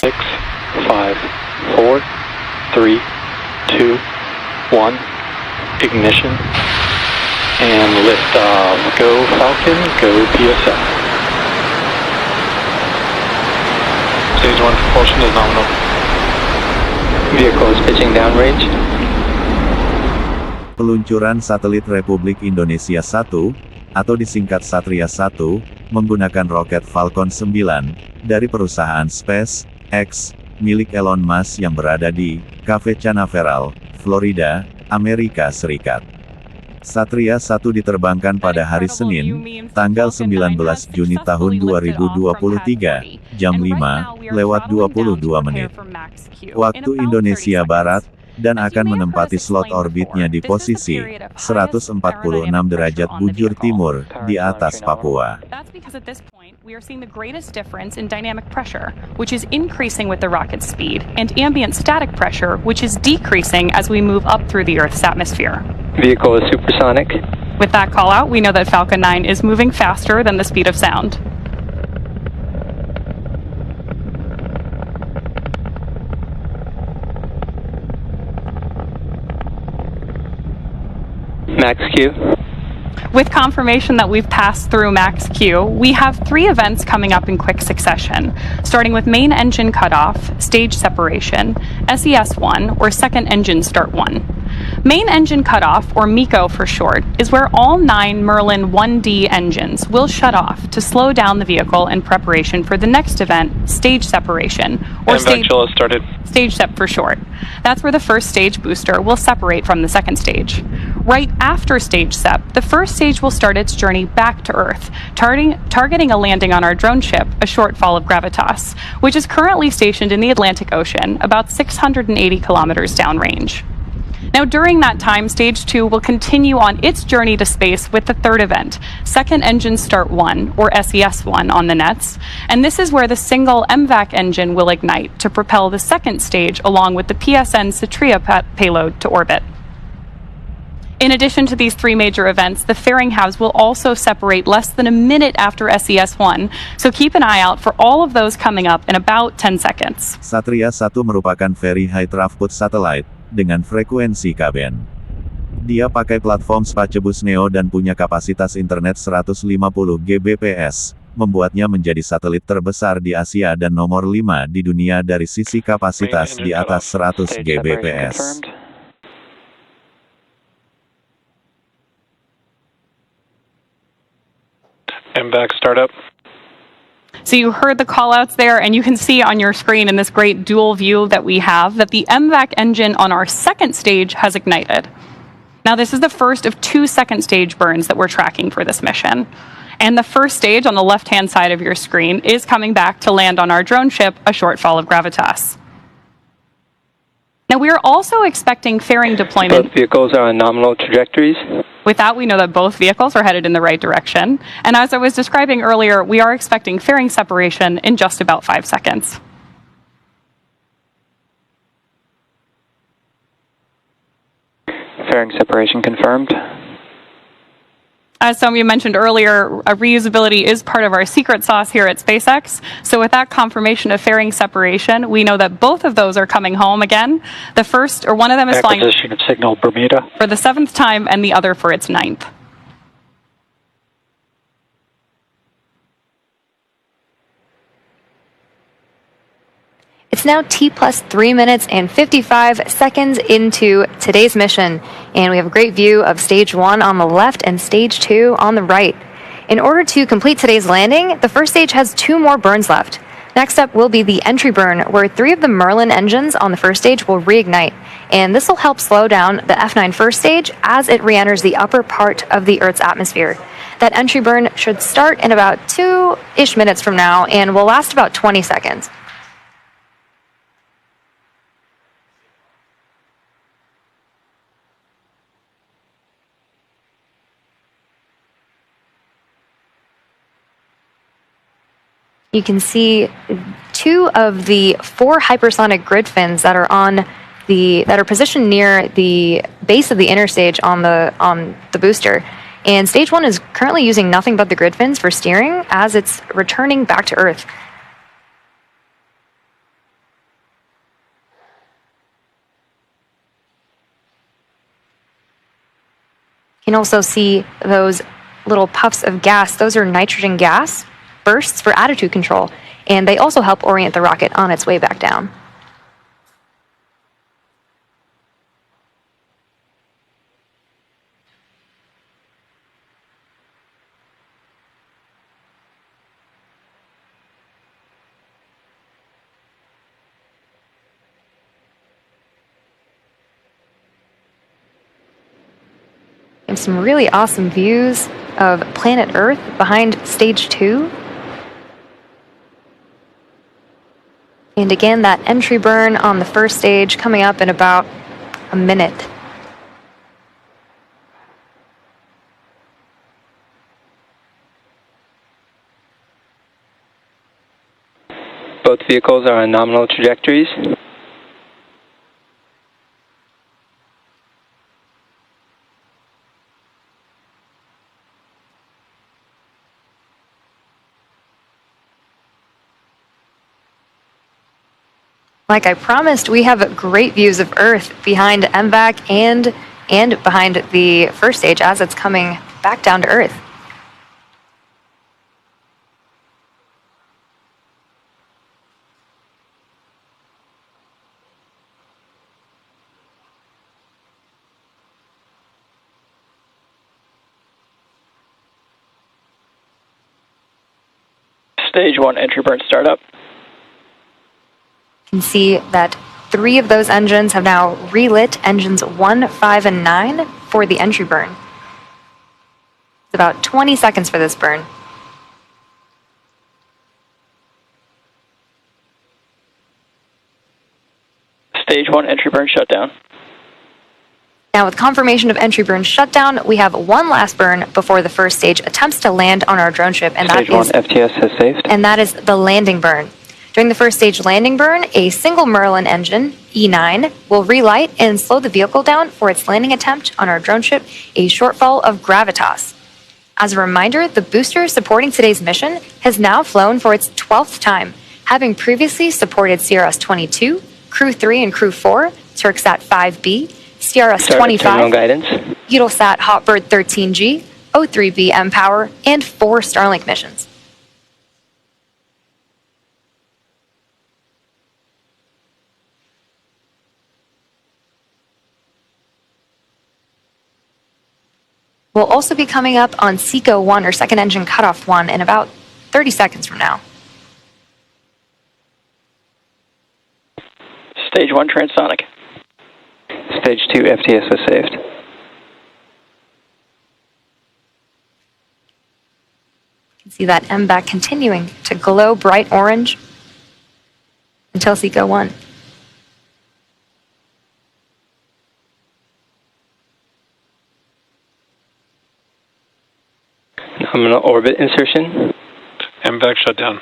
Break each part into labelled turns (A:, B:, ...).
A: 6, 5, 4, 3, 2, 1. Ignition. And liftoff. Go Falcon, go PSF. Stage 1 propulsion is nominal. Vehicle is pitching downrange.
B: Peluncuran satelit Republik Indonesia 1, atau disingkat Satria-1, menggunakan roket Falcon 9, dari perusahaan SpaceX, milik Elon Musk yang berada di Cape Canaveral, Florida, Amerika Serikat. Satria-1 diterbangkan pada hari Senin, tanggal 19 Juni tahun 2023, jam 5:22 waktu Indonesia Barat, dan akan menempati slot orbitnya di posisi 146 derajat bujur timur di atas Papua.
C: We are seeing the greatest difference in dynamic pressure, which is increasing with the rocket's speed, and ambient static pressure, which is decreasing as we move up through the Earth's atmosphere.
A: Vehicle is supersonic.
C: With that call out, we know that Falcon 9 is moving faster than the speed of sound.
A: Max Q.
C: With confirmation that we've passed through Max Q, we have 3 events coming up in quick succession, starting with main engine cutoff, stage separation, SES-1, or second engine start 1. Main engine cutoff, or MECO for short, is where all 9 Merlin 1D engines will shut off to slow down the vehicle in preparation for the next event, stage separation, or stage sep for short. That's where the first stage booster will separate from the second stage. Right after stage sep, the first stage will start its journey back to Earth, targeting a landing on our drone ship, a shortfall of Gravitas, which is currently stationed in the Atlantic Ocean, about 680 kilometers downrange. Now, during that time, Stage 2 will continue on its journey to space with the third event, Second Engine Start 1, or SES-1 on the nets, and this is where the single MVAC engine will ignite to propel the second stage along with the PSN SATRIA payload to orbit. In addition to these 3 major events, the fairing halves will also separate less than a minute after SES-1, so keep an eye out for all of those coming up in about 10 seconds.
B: Satria-1 merupakan very high throughput satellite, dengan frekuensi Ka-band. Dia pakai platform Spacebus Neo dan punya kapasitas internet 150 Gbps, membuatnya menjadi satelit terbesar di Asia dan nomor 5 di dunia dari sisi kapasitas di atas 100 Gbps.
A: MVAC startup.
C: So you heard the callouts there, and you can see on your screen in this great dual view that we have that the MVAC engine on our second stage has ignited. Now this is the first of 2 second stage burns that we're tracking for this mission. And the first stage on the left-hand side of your screen is coming back to land on our drone ship, a shortfall of Gravitas. Now we are also expecting fairing deployment.
A: Both vehicles are on nominal trajectories.
C: With that, we know that both vehicles are headed in the right direction. And as I was describing earlier, we are expecting fairing separation in just about 5 seconds.
A: Fairing separation confirmed.
C: As some of you mentioned earlier, reusability is part of our secret sauce here at SpaceX. So with that confirmation of fairing separation, we know that both of those are coming home again. The first, or one of them is flying
A: Acquisition of signal Bermuda
C: for the 7th time and the other for its 9th.
D: It's now T+3 minutes and 55 seconds into today's mission, and we have a great view of Stage 1 on the left and Stage 2 on the right. In order to complete today's landing, the first stage has 2 more burns left. Next up will be the entry burn, where 3 of the Merlin engines on the first stage will reignite, and this will help slow down the F9 first stage as it re-enters the upper part of the Earth's atmosphere. That entry burn should start in about 2-ish minutes from now and will last about 20 seconds. You can see 2 of the 4 hypersonic grid fins that are positioned near the base of the inner stage on the booster. And Stage 1 is currently using nothing but the grid fins for steering as it's returning back to Earth. You can also see those little puffs of gas. Those are nitrogen gas bursts for attitude control, and they also help orient the rocket on its way back down. And some really awesome views of planet Earth behind stage 2. And again, that entry burn on the first stage coming up in about a minute.
E: Both vehicles are on nominal trajectories.
D: Like I promised, we have great views of Earth behind MVAC and behind the first stage as it's coming back down to Earth.
E: Stage 1 entry burn startup.
D: You can see that 3 of those engines have now relit engines 1, 5, and 9 for the entry burn. It's about 20 seconds for this burn.
E: Stage 1 entry burn shutdown.
D: Now, with confirmation of entry burn shutdown, we have one last burn before the first stage attempts to land on our drone ship, and
E: Stage 1 FTS has saved.
D: And that is the landing burn. During the first stage landing burn, a single Merlin engine, E9, will relight and slow the vehicle down for its landing attempt on our drone ship, a shortfall of gravitas. As a reminder, the booster supporting today's mission has now flown for its 12th time, having previously supported CRS-22, Crew 3 and Crew 4, Turksat 5B, CRS-25, Eutelsat Hotbird 13G, O3B mPOWER, and 4 Starlink missions. We'll also be coming up on SECO-1 or Second Engine Cutoff 1 in about 30 seconds from now.
E: Stage 1 transonic. Stage 2 FTS has saved.
D: You can see that MVAC continuing to glow bright orange until SECO-1.
E: Nominal orbit insertion.
A: MVAC shutdown.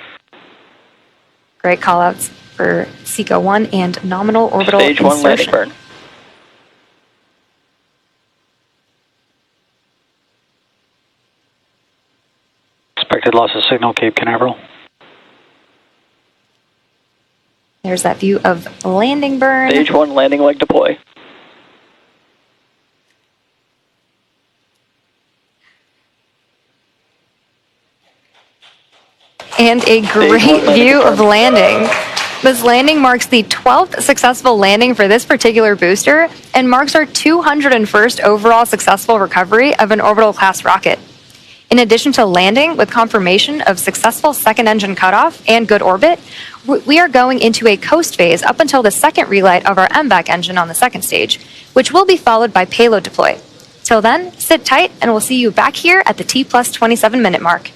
D: Great callouts for SECO-1 and nominal orbital
E: Stage 1 landing
D: insertion.
E: burn.
A: Expected loss of signal, Cape Canaveral.
D: There's that view of landing burn.
E: Stage 1 landing leg deploy.
D: And a great view of landing. This landing marks the 12th successful landing for this particular booster and marks our 201st overall successful recovery of an orbital class rocket. In addition to landing with confirmation of successful second engine cutoff and good orbit, we are going into a coast phase up until the second relight of our MVAC engine on the second stage, which will be followed by payload deploy. Till then, sit tight and we'll see you back here at the T plus 27 minute mark.